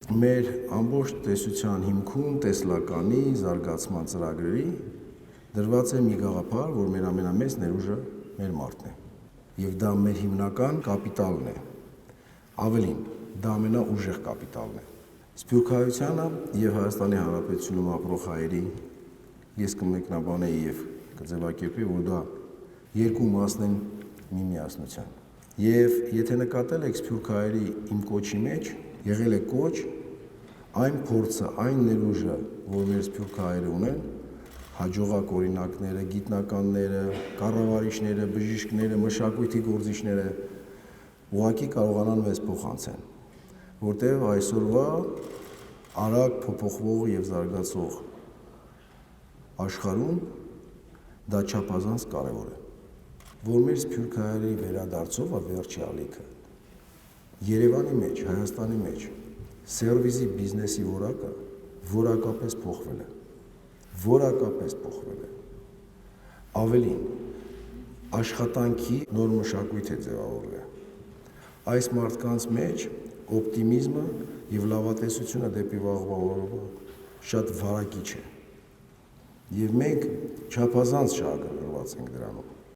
Մեր ամբողջ տեսության հիմքում տեսլականի զարգացման ծրագրերի դրված է մի գաղափար, որ մեր ամենամեծ ներուժը մեր մարդն է։ Եվ դա մեր հիմնական կապիտալն է։ Ավելին, դա ամենաուժեղ կապիտալն է։ Սփյուռքահայությանը եւ Հայաստանի Հանրապետությունում ապրող հայերի ես կմեկնաբանեի եւ կձևակերպեի, որ դա երկու մասն են մի միասնության։ Եվ եթե նկատել եք սփյուռքահայերի իմ կոչի մեջ եղել է կոչ այն փորձը, այն ներուժը, որ մեր սփյուռքահայերը ունեն, հաջողակ օրինակները, գիտնականները, կառավարիչները, բժիշկները, մշակույթի գործիչները ուղղակի կարողանան մեզ փոխանցեն, որտեղ այսօրվա արագ փոփոխվող եւ զարգացող աշխարհում դա չափազանց կարեւոր է, որ մեր սփյուռքահայերի վերադարձով վերջի ալիքը Երևանի մեջ, Հայաստանի մեջ սերվիզի բիզնեսի որակը որակապես փոխվել է, ավելին, աշխատանքի նոր մշակույթ է ձևավորվել, այս մարդկանց մեջ օպտիմիզմը և լավատեսությունը դեպի վաղվա օրվա շատ վարակիչ է, և մենք չափազանց շահագրգռված ենք դրանում,